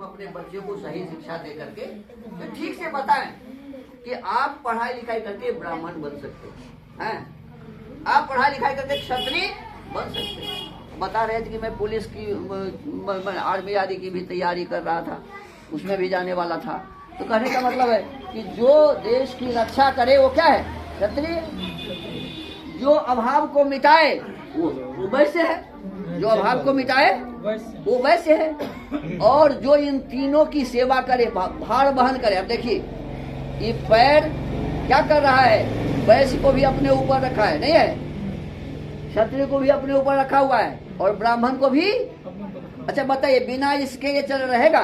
हम अपने बच्चों को सही शिक्षा दे करके तो ठीक से बताएं कि आप पढ़ाई लिखाई करके ब्राह्मण बन सकते हैं, आप पढ़ाई लिखाई करके क्षत्रिय बन सकते हैं। बता रहे थे कि मैं पुलिस की आर्मी आदि की भी तैयारी कर रहा था, उसमें भी जाने वाला था। तो कहने का मतलब है कि जो देश की रक्षा करे वो क्या है, क्षत्रिय। जो अभाव को मिटाए वो वैश्य है, जो अभाव को मिटाए वो वैश्य है। और जो इन तीनों की सेवा करे, भार वहन करे। अब देखिए ये पैर क्या कर रहा है, वैश्य को भी अपने ऊपर रखा है, नहीं है, क्षत्रिय को भी अपने ऊपर रखा हुआ है और ब्राह्मण को भी। अच्छा बताइए, बिना इसके ये चल रहेगा,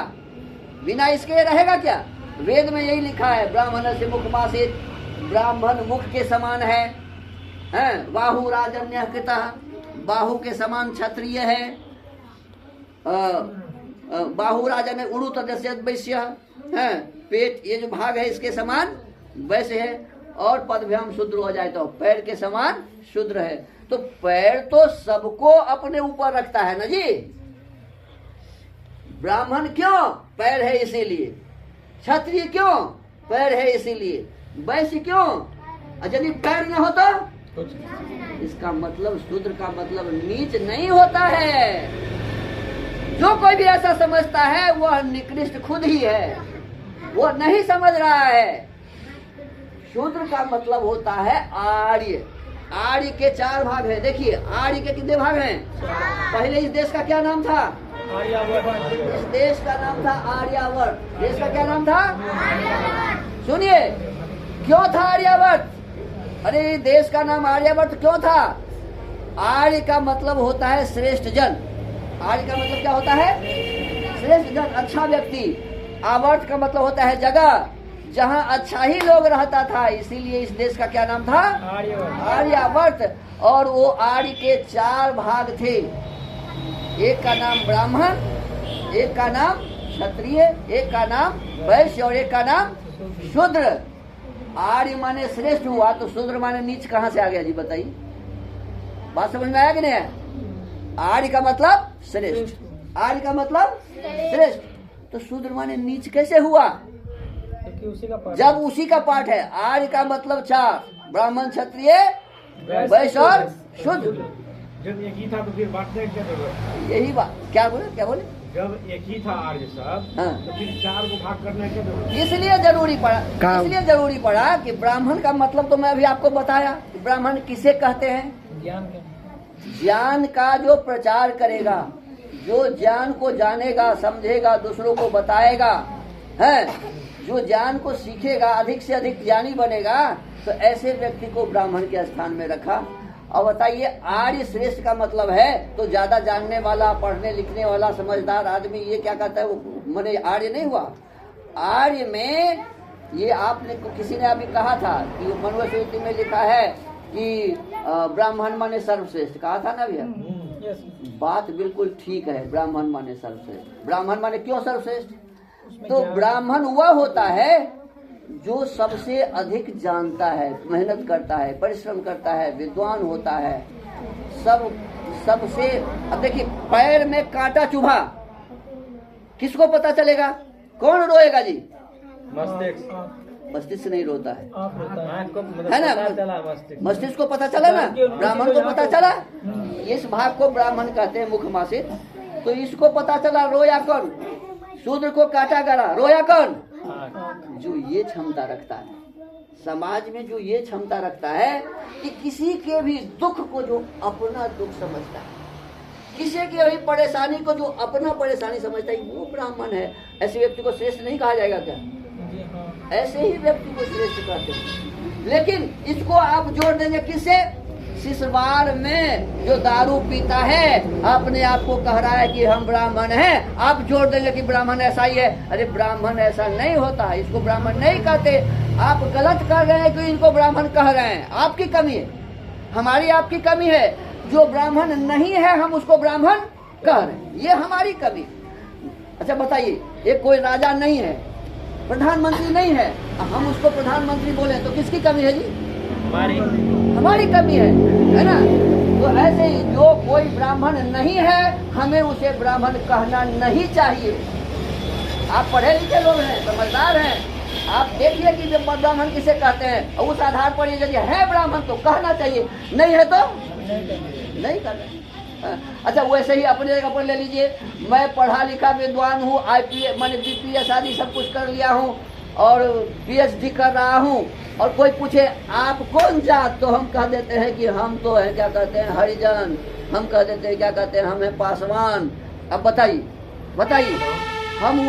बिना इसके ये रहेगा क्या? वेद में यही लिखा है, ब्राह्मण से मुखमासित, ब्राह्मण मुख के समान है, बाहु राजन्य कृतः, बाहु के समान क्षत्रिय है, बाहु राजन्य उरु तदस्य वैश्य है, पेट ये जो भाग है इसके समान वैश्य है, और पदभ्याम शूद्र हो जाए तो पैर के समान शूद्र है। तो पैर तो सबको अपने ऊपर रखता है ना जी। ब्राह्मण क्यों? पैर है इसीलिए। क्षत्रिय क्यों? पैर है इसीलिए। वैश्य क्यों? यदि पैर न हो तो इसका मतलब शूद्र का मतलब नीच नहीं होता है। जो कोई भी ऐसा समझता है वह निकृष्ट खुद ही है, वो नहीं समझ रहा है। शूद्र का मतलब होता है आर्य। आर्य के 4 भाग हैं। देखिए आर्य के कितने भाग हैं? पहले इस देश का क्या नाम था? इस देश का नाम था आर्यावर्त। देश का क्या नाम था? सुनिए, क्यों था आर्यावर्त? अरे देश का नाम आर्यावर्त क्यों था? आर्य का मतलब होता है श्रेष्ठ जन। आर्य का मतलब क्या होता है? श्रेष्ठ जन, अच्छा व्यक्ति। आवर्त का मतलब होता है जगह जहाँ अच्छा ही लोग रहता था, इसीलिए इस देश का क्या नाम था? आर्यावर्त। और वो आर्य के 4 भाग थे। एक का नाम ब्राह्मण, एक का नाम क्षत्रिय, एक का नाम वैश्य और एक का नाम शूद्र। आर्य माने श्रेष्ठ हुआ तो शूद्र माने नीच कहाँ से आ गया जी? बताइए, बात समझ में आया कि नहीं? आर्य का मतलब श्रेष्ठ, आर्य का मतलब श्रेष्ठ, तो शूद्र माने नीच कैसे हुआ? जब उसी का पाठ है। आर्य का मतलब 4, ब्राह्मण क्षत्रिय वैश्य और शूद्र। जब एक ही था तो फिर बांटने की क्या जरूरत? यही बात। क्या बोले, क्या बोले? जब एक ही था आर्य सब, तो फिर 4 को भाग करने की क्या जरूरत? इसलिए जरूरी पड़ा कि ब्राह्मण का मतलब तो मैं अभी आपको बताया। ब्राह्मण किसे कहते हैं? ज्ञान का जो प्रचार करेगा, जो ज्ञान को जानेगा, समझेगा, दूसरों को बताएगा, है, जो ज्ञान को सीखेगा, अधिक से अधिक ज्ञानी बनेगा, तो ऐसे व्यक्ति को ब्राह्मण के स्थान में रखा। और बताइए, आर्य श्रेष्ठ का मतलब है तो ज्यादा जानने वाला, पढ़ने लिखने वाला, समझदार आदमी, ये क्या कहता है? वो माने आर्य नहीं हुआ। आर्य में ये आपने किसी ने अभी कहा था कि मनुस्मृति में लिखा है कि ब्राह्मण माने सर्वश्रेष्ठ, कहा था ना भैया? बात बिल्कुल ठीक है, ब्राह्मण माने सर्वश्रेष्ठ। ब्राह्मण माने क्यों सर्वश्रेष्ठ? तो ब्राह्मण वह होता है जो सबसे अधिक जानता है, मेहनत करता है, परिश्रम करता है, विद्वान होता है, सबसे। अब देखिए, पैर में कांटा चुभा, किसको पता चलेगा? कौन रोएगा जी? मस्तिष्क नहीं रोता है ना? मस्तिष्क को पता चला ना, ब्राह्मण को पता चला। इस भाग को ब्राह्मण कहते हैं, मुखमासित। तो इसको पता चला, रोया कौन? शूद्र को काटा गला, रोया कौन? जो ये क्षमता रखता है, समाज में जो ये क्षमता रखता है कि किसी के भी दुख को जो अपना दुख समझता है, किसी की भी परेशानी को जो अपना परेशानी समझता है, वो ब्राह्मण है। ऐसे व्यक्ति को श्रेष्ठ नहीं कहा जाएगा क्या? ऐसे ही व्यक्ति को श्रेष्ठ कहते हैं। लेकिन इसको आप जोड़ देंगे किससे? शिशवार में जो दारू पीता है, अपने आप को कह रहा है कि हम ब्राह्मण हैं, आप जोड़ देंगे कि ब्राह्मण ऐसा ही है। अरे ब्राह्मण ऐसा नहीं होता, इसको ब्राह्मण नहीं कहते। आप गलत कर रहे हैं कि इनको ब्राह्मण कह रहे हैं। आपकी कमी है, हमारी आपकी कमी है। जो ब्राह्मण नहीं है हम उसको ब्राह्मण कह रहे हैं, ये हमारी कमी। अच्छा बताइए, एक कोई राजा नहीं है, प्रधानमंत्री नहीं है, हम उसको प्रधानमंत्री बोले तो किसकी कमी है जी? हमारी कमी है ना? तो ऐसे ही जो कोई ब्राह्मण नहीं है, हमें उसे ब्राह्मण कहना नहीं चाहिए। आप पढ़े लिखे लोग हैं, समझदार हैं, आप देखिए कि जब ब्राह्मण किसे कहते हैं, और उस आधार पर यदि है ब्राह्मण तो कहना चाहिए, नहीं है तो नहीं करना। अच्छा, वैसे ही अपने जगह पर ले लीजिए, मैं पढ़ा लिखा विद्वान हूँ, IPS मैंने BPS आदि सब कुछ कर लिया हूँ और PhD कर रहा हूँ, और कोई पूछे आप कौन जात, तो हम कह देते हैं कि हम तो है क्या कहते हैं हरिजन, हम कह देते हैं क्या कहते हैं हम है पासवान। अब बताइए हम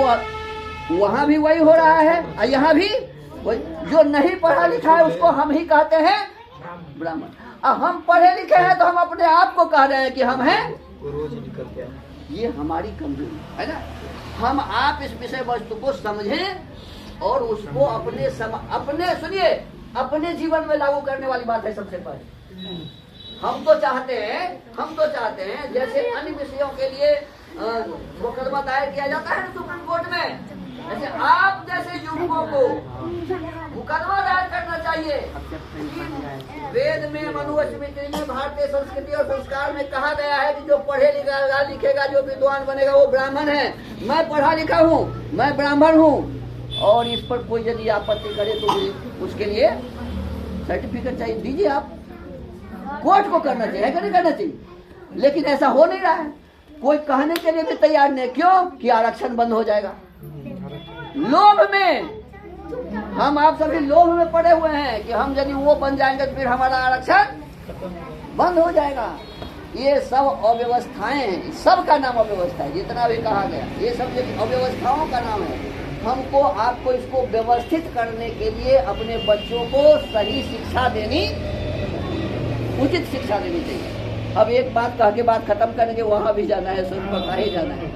वहाँ भी वही हो रहा है और यहाँ भी वही। जो नहीं पढ़ा लिखा है उसको हम ही कहते हैं ब्राह्मण, और हम पढ़े लिखे हैं तो हम अपने आप को कह रहे हैं कि हम हैं। ये हमारी कमजोरी है ना। हम आप इस विषय वस्तु को समझें और उसको अपने सुनिए अपने जीवन में लागू करने वाली बात है। सबसे पहले हम तो चाहते हैं जैसे अन्य विषयों के लिए मुकदमा दायर किया जाता है सुप्रीम कोर्ट में, जैसे आप जैसे युवकों को मुकदमा दायर करना चाहिए। वेद में मनुस्मृति में भारतीय संस्कृति और संस्कार में कहा गया है कि जो पढ़े लिखेगा जो विद्वान बनेगा वो ब्राह्मण है। मैं पढ़ा लिखा हूँ, मैं ब्राह्मण हूँ, और इस पर कोई यदि आपत्ति करे तो उसके लिए सर्टिफिकेट चाहिए, दीजिए। आप कोर्ट को करना चाहिए, नहीं करना चाहिए, लेकिन ऐसा हो नहीं रहा है। कोई कहने के लिए भी तैयार नहीं। क्यों? कि आरक्षण बंद हो जाएगा। लोभ में हम आप सभी लोभ में पड़े हुए हैं कि हम यदि वो बन जाएंगे तो फिर हमारा आरक्षण बंद हो जाएगा। ये सब अव्यवस्थाएं हैं, सब का नाम अव्यवस्था है। जितना भी कहा गया ये सब अव्यवस्थाओं का नाम है। हमको आपको इसको व्यवस्थित करने के लिए अपने बच्चों को सही शिक्षा देनी, उचित शिक्षा देनी चाहिए। अब एक बात कह के बात खत्म करेंगे, वहां भी जाना है, सुन पर ही जाना है।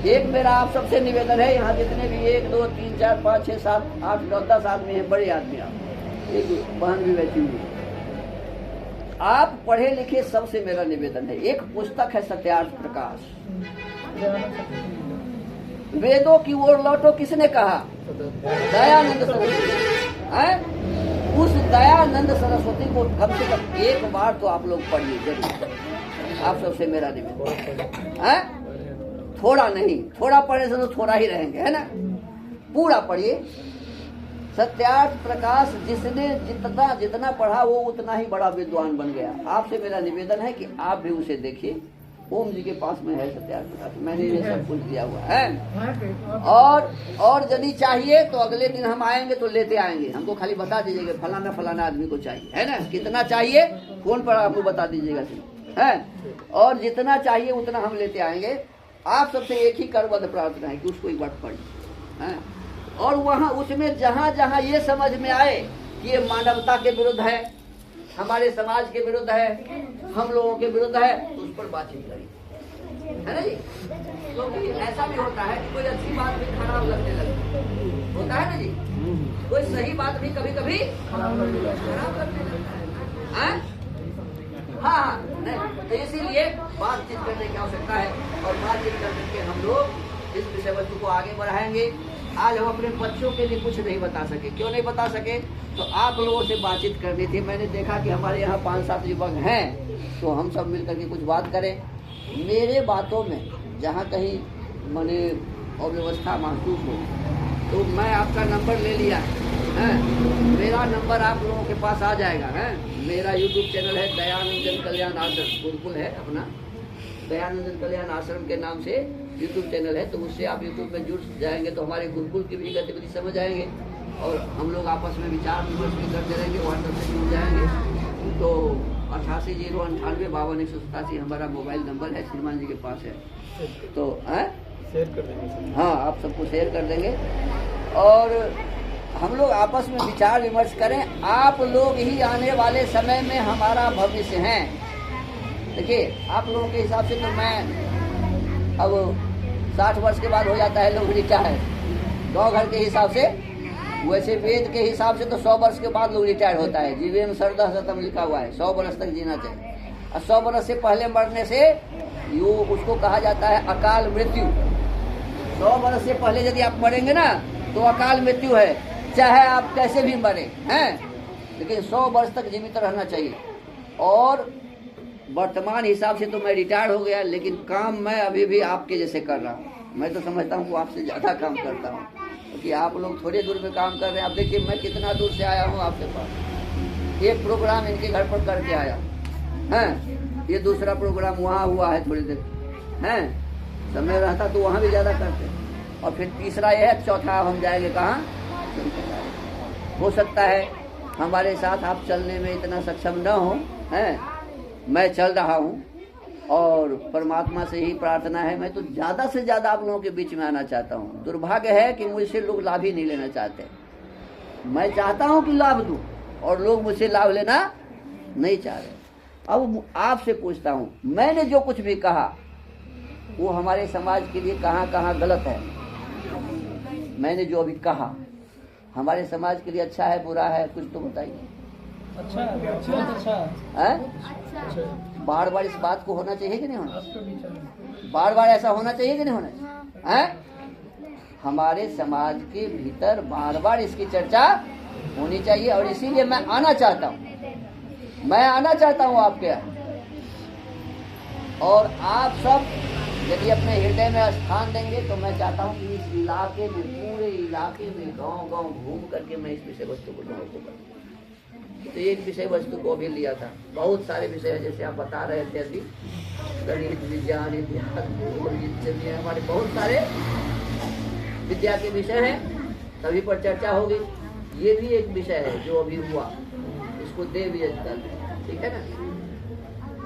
एक मेरा आप सबसे निवेदन है, यहाँ जितने भी 1 2 3 4 5 6 7 8 9 10 आदमी हैं, बड़े आदमी, आप एक बहन भी बैठी हुई, आप पढ़े लिखे, सबसे मेरा निवेदन है। एक पुस्तक है सत्यार्थ प्रकाश, वेदों की ओर लौटो, किसने कहा? दयानंद सरस्वती। उस दयानंद सरस्वती को कम से कम एक बार तो आप लोग पढ़िए जरूर। आप सबसे मेरा निवेदन है, थोड़ा नहीं, थोड़ा पढ़ने से तो थोड़ा ही रहेंगे, है ना। पूरा पढ़िए। सत्यार्थ प्रकाश जिसने जितना पढ़ा वो उतना ही बड़ा विद्वान बन गया। आपसे मेरा निवेदन है कि आप भी उसे देखिए। ओम जी के पास में है सत्यार्थ प्रकाश, मैंने ये सब कुछ दिया हुआ है। और यदि चाहिए तो अगले दिन हम आएंगे तो लेते आएंगे। हमको खाली बता दीजिएगा फलाना आदमी को चाहिए, है ना। कितना चाहिए फोन पर आपको बता दीजिएगा, है। और जितना चाहिए उतना हम लेते आएंगे। आप सबसे एक ही करबद्ध प्रार्थना है कि उसको एक बार पढ़िए, और वहाँ उसमें जहाँ ये समझ में आए कि ये मानवता के विरुद्ध है, हमारे समाज के विरुद्ध है, हम लोगों के विरुद्ध है, तो उस पर बातचीत करिए, है ना जी। क्योंकि ऐसा भी होता है कि कोई अच्छी बात भी खराब लगने लगती होता है ना जी। कोई सही बात भी कभी कभी खराब लगने लगता है। हाँ, नहीं तो इसीलिए बातचीत करने की आवश्यकता है, और बातचीत करने के हम लोग इस विषय वस्तु को आगे बढ़ाएंगे। आज हम अपने बच्चों के लिए कुछ नहीं बता सके। क्यों नहीं बता सके? तो आप लोगों से बातचीत करनी थी। मैंने देखा कि हमारे यहाँ 5-7 युवक हैं, तो हम सब मिलकर के कुछ बात करें। मेरे बातों में जहाँ कहीं मैंने अव्यवस्था महसूस हो तो मैं आपका नंबर ले लिया है। मेरा नंबर आप लोगों के पास आ जाएगा, है। मेरा YouTube चैनल है दयानंद कल्याण आश्रम, गुरुकुल है अपना, दयानंद कल्याण आश्रम के नाम से YouTube चैनल है। तो उससे आप YouTube में जुड़ जाएंगे तो हमारे गुरुकुल की भी गतिविधि समझ आएंगे, और हम लोग आपस में विचार विमर्श भी करते रहेंगे, व्हाट्सएप से जुड़ जाएंगे। तो 8809855187 हमारा मोबाइल नंबर है, श्रीमान जी के पास है। तो शेयर कर देंगे। हाँ, आप सबको शेयर कर देंगे, और हम लोग आपस में विचार विमर्श करें। आप लोग ही आने वाले समय में हमारा भविष्य हैं। देखिए, आप लोगों के हिसाब से तो मैं अब 60 वर्ष के बाद हो जाता है लोग रिटायर, गाँव घर के हिसाब से। वैसे वेद के हिसाब से तो 100 वर्ष के बाद लोग रिटायर होता है। जीवे में सरदा शतम लिखा हुआ है, 100 वर्ष तक जीना चाहिए। और 100 वर्ष से पहले मरने से उसको कहा जाता है अकाल मृत्यु। 100 वर्ष से पहले यदि आप मरेंगे ना तो अकाल मृत्यु है, चाहे आप कैसे भी मरे, हैं। लेकिन 100 वर्ष तक जीवित रहना चाहिए। और वर्तमान हिसाब से तो मैं रिटायर हो गया, लेकिन काम मैं अभी भी आपके जैसे कर रहा हूँ। मैं तो समझता हूँ कि आपसे ज़्यादा काम करता हूँ, क्योंकि आप लोग थोड़े दूर में काम कर रहे हैं। अब देखिए मैं कितना दूर से आया हूँ आपके पास, एक प्रोग्राम इनके घर पर करके आया हैं, ये दूसरा प्रोग्राम वहाँ हुआ है थोड़ी देर हैं, समय रहता तो वहाँ भी ज़्यादा करते, और फिर तीसरा यह है, चौथा हम जाएंगे कहाँ? हो सकता है हमारे साथ आप चलने में इतना सक्षम न हो हैं, मैं चल रहा हूँ और परमात्मा से ही प्रार्थना है, मैं तो ज़्यादा से ज़्यादा आप लोगों के बीच में आना चाहता हूँ। दुर्भाग्य है कि मुझसे लोग लाभ ही नहीं लेना चाहते। मैं चाहता हूँ कि लाभ दूँ और लोग मुझसे लाभ लेना नहीं चाह रहे। अब आपसे पूछता हूँ, मैंने जो कुछ भी कहा वो हमारे समाज के लिए कहाँ कहाँ गलत है? मैंने जो अभी कहा हमारे समाज के लिए अच्छा है बुरा है, कुछ तो बताइए। अच्छा अच्छा है बार बार इस बात को होना चाहिए कि नहीं होना? बार बार ऐसा होना चाहिए कि नहीं होना चाहिए? है हमारे समाज के भीतर बार बार इसकी चर्चा होनी चाहिए, और इसीलिए मैं आना चाहता हूँ, मैं आना चाहता हूँ आपके यहाँ। और आप सब यदि अपने हृदय में स्थान देंगे तो मैं चाहता हूँ कि इस इलाके में, पूरे इलाके में गांव गांव घूम करके मैं इस विषय वस्तु को लोगों को बताऊँ। तो एक विषय वस्तु को भी लिया था, बहुत सारे विषय हैं जैसे आप बता रहे थे अभी, गणित, विज्ञान, इतिहास, हमारे बहुत सारे विद्या के विषय हैं, सभी पर चर्चा होगी। ये भी एक विषय है जो अभी हुआ, इसको दे भी ठीक है ना?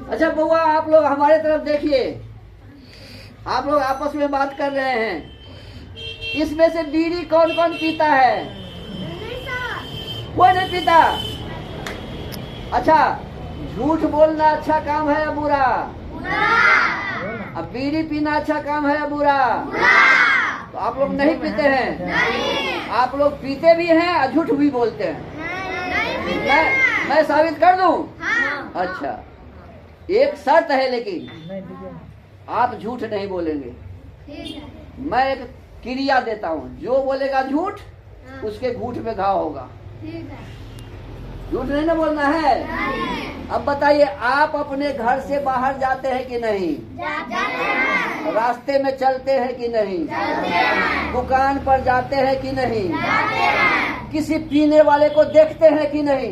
अच्छा बउआ, आप लोग हमारे तरफ देखिए, आप लोग आपस में बात कर रहे हैं, इसमें से बीड़ी कौन कौन पीता है? कोई नहीं पीता। अच्छा, झूठ बोलना अच्छा काम है या बुरा? अब बीड़ी पीना अच्छा काम है या बुरा? तो आप लोग नहीं पीते हैं, आप लोग पीते भी हैं और झूठ भी बोलते हैं। मैं साबित कर दूं? अच्छा, एक शर्त है, लेकिन आप झूठ नहीं बोलेंगे। मैं एक क्रिया देता हूँ, जो बोलेगा झूठ उसके घूंट में घाव होगा। झूठ नहीं ना बोलना है। अब बताइए, आप अपने घर से बाहर जाते हैं कि नहीं? रास्ते में चलते हैं कि नहीं? दुकान पर जाते हैं कि नहीं? किसी पीने वाले को देखते हैं कि नहीं?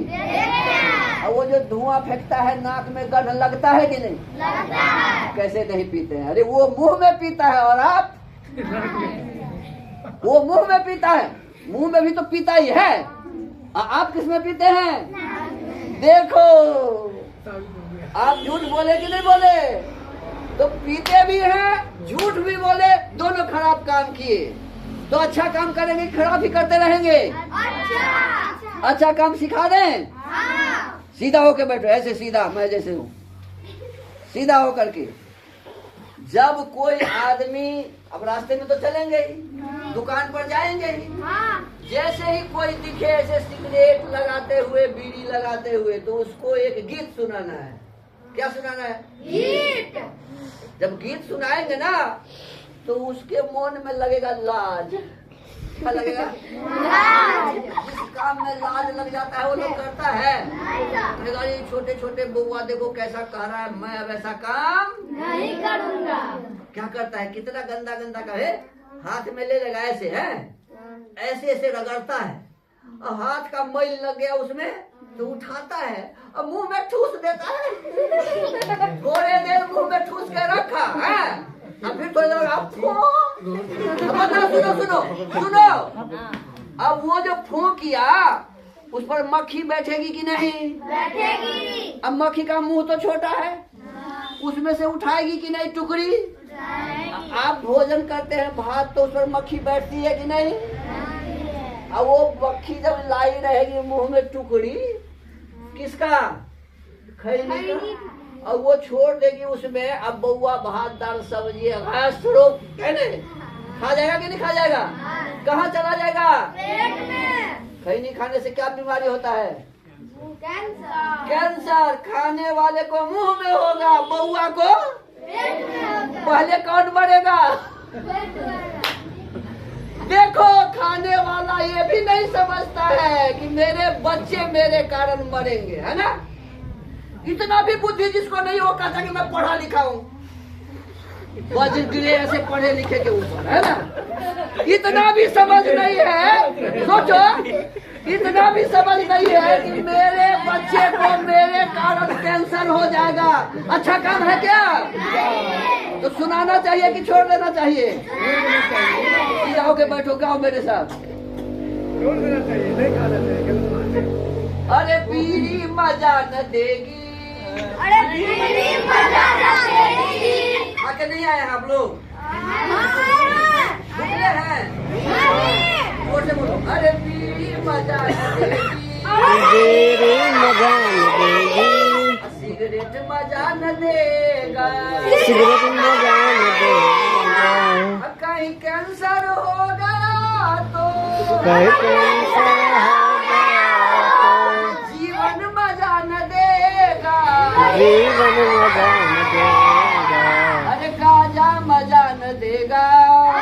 और वो जो धुआं फेंकता है नाक में गंध लगता है कि नहीं? कैसे नहीं पीते हैं? अरे वो मुंह में पीता है और आप? वो मुंह में पीता है, मुंह में भी तो पीता ही है। आप किस में पीते हैं? देखो, आप झूठ बोले कि नहीं बोले? तो पीते भी हैं, झूठ भी बोले, दोनों खराब काम किए। तो अच्छा काम करेंगे, खराब ही करते रहेंगे। अच्छा काम सिखा दें। सीधा होके बैठो, ऐसे सीधा, मैं जैसे हूँ, सीधा होकर के। जब कोई आदमी, अब रास्ते में तो चलेंगे ही, दुकान पर जाएंगे ही, जैसे ही कोई दिखे ऐसे सिगरेट लगाते हुए, बीड़ी लगाते हुए, तो उसको एक गीत सुनाना है। क्या सुनाना है? गीत। जब गीत सुनाएंगे ना तो उसके मन में लगेगा लाज। क्या लगेगा? लाज। जिस काम में लाज लग जाता है वो लोग करता है। ये छोटे छोटे बुआ देखो कैसा कह रहा है, मैं अब ऐसा काम नहीं करूँगा। क्या करता है? कितना गंदा गंदा कहे, हाथ में ले लेगा ऐसे, है ऐसे ऐसे रगड़ता है, और हाथ का मैल लग गया उसमें तो उठाता है और मुंह में ठूस देता है। थोड़े देर मुंह में ठूस के रखा है, अब फिर थोड़ी देर आपको सुनो सुनो सुनो, अब वो जो फूं किया उस पर मक्खी बैठेगी कि नहीं? बैठेगी। अब मक्खी का मुंह तो छोटा है, उसमें से उठाएगी कि नहीं टुकड़ी? आप भोजन करते हैं भात, तो उस पर मक्खी बैठती है कि नहीं? अब वो मक्खी जब लाई रहेगी मुंह में टुकड़ी, किसका? खैनी का। और वो छोड़ देगी उसमें, अब बउआ भात दाल सब्जी खा जाएगा कि नहीं खा जाएगा? कहाँ चला जाएगा? पेट में। खैनी खाने से क्या बीमारी होता है? कैंसर। कैंसर खाने वाले को मुंह में होगा, बउआ को पेट में होगा। पहले कौन मरेगा? देखो, खाने वाला ये भी नहीं समझता है कि मेरे बच्चे मेरे कारण मरेंगे, है ना? इतना भी बुद्धि जिसको नहीं हो, कहता कि मैं पढ़ा लिखा हूँ। वज्र गिरे ऐसे पढ़े लिखे के ऊपर, है ना? इतना भी समझ नहीं है, सोचो, इतना भी समझ नहीं है कि मेरे बच्चे को मेरे कारण कैंसर हो जाएगा, अच्छा काम है क्या? तो सुनाना चाहिए कि छोड़ देना चाहिए? आओगे बैठो, गाओ मेरे साथ। छोड़ देना चाहिए, नहीं खाना चाहिए। अरे पीरी मजा न देगी, अरे पीरी मजा न देगी। आगे नहीं आए आप लोग? भूखे हैं? जोर से बोलो, अरे पीरी मजा न देगी, मजा देगी, सिगरेट मजा न देगा, सिगरेट मजा देगा, कहीं कैंसर हो गया तो, कहीं कैंसर हो गया तो, जीवन मजा न देगा, जीवन मजा देगा, अरे गाजा मजा न देगा,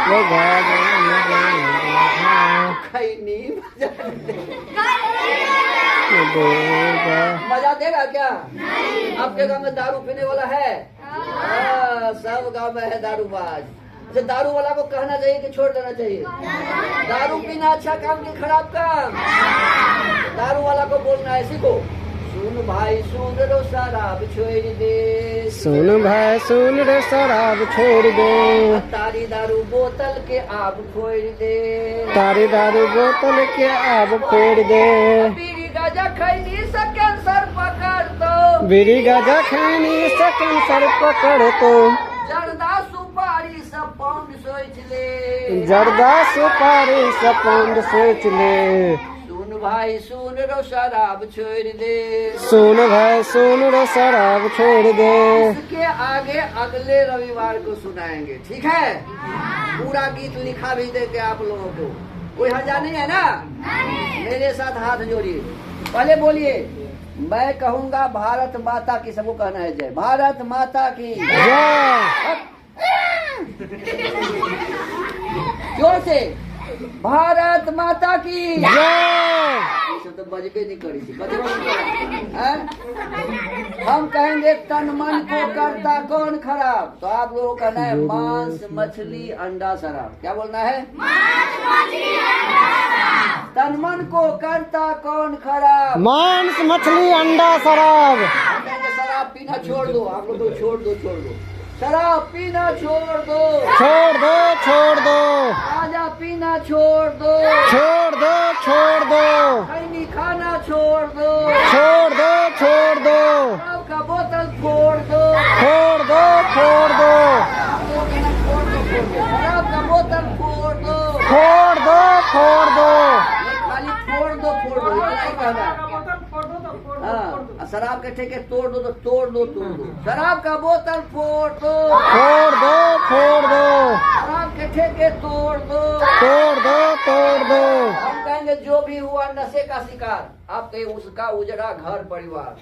गाजा मजा देगा, खैनी मजा न देगा। देगा। मजा देगा क्या? आपके गांव में दारू पीने वाला है? सब गांव में है दारूबाज। अच्छा, दारू वाला को कहना चाहिए कि छोड़ देना चाहिए? दारू पीना अच्छा काम कि खराब काम? दारू वाला को बोलना है, सीखो। सुन भाई सुन रो शराब छोड़ दे, सुन भाई सुन रे शराब छोड़ दे, तारी दारू बोतल के आब फोड़ दे, तारी दारू बोतल के आब फोड़ दे, बीड़ी गाजा खैनी से कैंसर पकड़ दो, बीड़ी गाजा खैनी से कैंसर पकड़ तो, जर्दा सुपारी सब पाउंड सोच ले, जर्दा सुपारी से पाउंड सोच ले, सुन भाई सुन रो शराब छोड़ दे, सुन भाई सुन रे शराब छोड़ दे। इसके आगे अगले रविवार को सुनाएंगे, ठीक है? पूरा गीत लिखा भी देंगे आप लोगों को, कोई हर्जा नहीं है ना? मेरे साथ हाथ जोड़िए, पहले बोलिए, मैं कहूँगा भारत माता की, सबको कहना है जय भारत माता की जय। जोर से, भारत माता की जय। इसे तो बजबे नहीं करी थी, हम कहेंगे तन मन को करता कौन खराब, तो आप लोगों का कहना है मांस मछली अंडा शराब। क्या बोलना है? तन मन को करता कौन खराब, मांस मछली अंडा शराब। हम कहेंगे शराब पीना छोड़ दो, आप लोग तो छोड़ दो, छोड़ दो, शराब पीना छोड़ दो, छोड़ दो छोड़ दो, गांजा पीना छोड़ दो, छोड़ दो छोड़ दो, खैनी खाना छोड़ दो, छोड़ दो छोड़ दो, शराब का बोतल फोड़ दो, छोड़ दो छोड़ दो, शराब का बोतल फोड़ दो, छोड़ दो छोड़ दो, खाली फोड़ दो, इतना ही कहना है। हाँ, शराब के ठेके तोड़ दो तो तोड़ दो, तोड़ दो, शराब का बोतल फोड़ दो, छोड़ दो छोड़ दो, शराब के ठेके तोड़ दो, तोड़ दो तोड़ दो। हम कहेंगे जो भी हुआ नशे का शिकार, आप कहें उसका उजड़ा घर परिवार,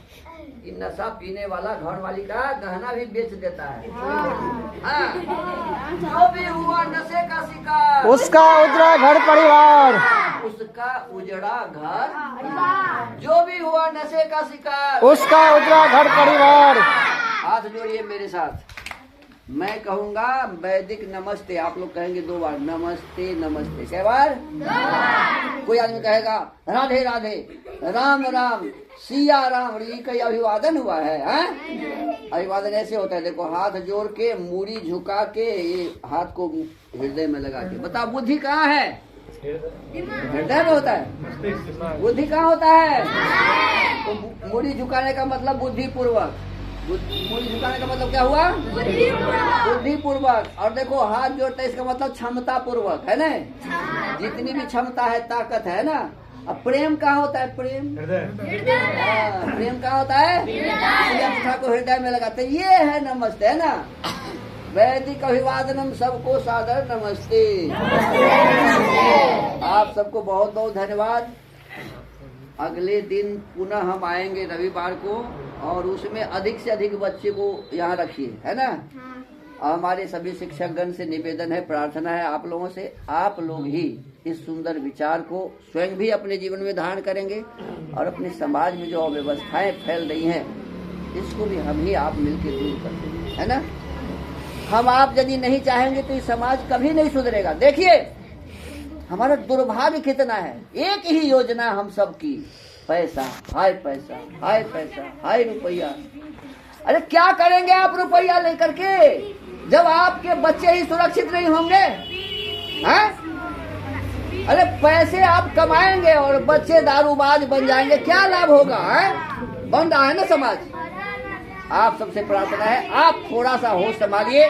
ये नशा पीने वाला घर वाली का गहना भी बेच देता है। हाँ, जो भी हुआ नशे का शिकार, उसका उजड़ा घर परिवार, उसका उजड़ा घर, जो भी हुआ नशे का शिकार, उसका उजड़ा घर परिवार। हाथ जोड़िए मेरे साथ, मैं कहूँगा वैदिक नमस्ते, आप लोग कहेंगे 2 बार, नमस्ते नमस्ते। कै बार? कोई आदमी कहेगा राधे राधे, राम राम, सिया राम, ये कहीं अभिवादन हुआ है? अभिवादन ऐसे होता है, देखो हाथ जोड़ के, मूड़ी झुका के, ये हाथ को हृदय में लगा के, बताओ बुद्धि कहाँ है? हृदय में होता है। बुद्धि कहाँ होता है? तो मूड़ी झुकाने का मतलब बुद्धि पूर्वक, मूड़ी झुकाने का मतलब क्या हुआ? बुद्धि पूर्वक। और देखो हाथ जोड़ते इसका मतलब क्षमता पूर्वक, है ना? जितनी भी क्षमता है, ताकत है ना। अब प्रेम कहाँ होता है? प्रेम प्रेम कहाँ होता है? अंगूठा को हृदय में लगाते, ये है नमस्ते, है ना? वैदिक अभिवादनम, सबको सादर नमस्ते। आप सबको बहुत बहुत धन्यवाद। अगले दिन पुनः हम आएंगे रविवार को, और उसमें अधिक से अधिक बच्चे को यहाँ रखिए, है ना? और हमारे सभी शिक्षकगण से निवेदन है, प्रार्थना है आप लोगों से, आप लोग ही इस सुंदर विचार को स्वयं भी अपने जीवन में धारण करेंगे, और अपने समाज में जो अव्यवस्थाएं फैल रही हैं इसको भी हम ही आप मिलकर दूर कर देंगे, है ना? हम आप यदि नहीं चाहेंगे तो ये समाज कभी नहीं सुधरेगा। देखिए हमारा दुर्भाग्य कितना है, एक ही योजना हम सब की, पैसा, हाय पैसा, हाय पैसा, हाय रुपया। अरे क्या करेंगे आप रुपया लेकर के जब आपके बच्चे ही सुरक्षित नहीं होंगे? हैं? अरे पैसे आप कमाएंगे और बच्चे दारूबाज बन जाएंगे, क्या लाभ होगा? है बन रहा है ना समाज। आप सबसे प्रार्थना है आप थोड़ा सा होश संभालिए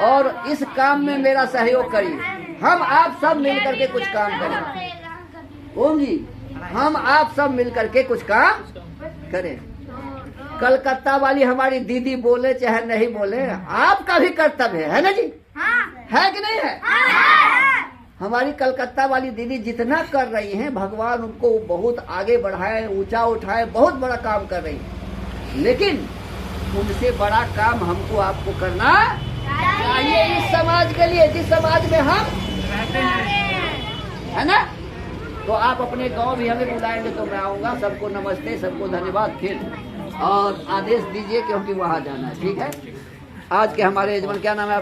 और इस काम में मेरा सहयोग करिए। हम आप सब मिलकर के कुछ काम करें। ओम जी, हम आप सब मिलकर के कुछ काम करें। कलकत्ता वाली हमारी दीदी बोले चाहे नहीं बोले, आपका भी कर्तव्य है ना जी? है कि नहीं है? हमारी कलकत्ता वाली दीदी जितना कर रही हैं, भगवान उनको बहुत आगे बढ़ाए, ऊंचा उठाए, बहुत बड़ा काम कर रही हैं। लेकिन उनसे बड़ा काम हमको आपको करना चाहिए इस समाज के लिए, जिस समाज में हम रहते हैं, है ना? तो आप अपने गांव भी हमें बुलाएंगे तो मैं आऊंगा। सबको नमस्ते, सबको धन्यवाद फिर, और आदेश दीजिए क्योंकि वहां जाना है। ठीक है। आज के हमारे यजमान क्या नाम है?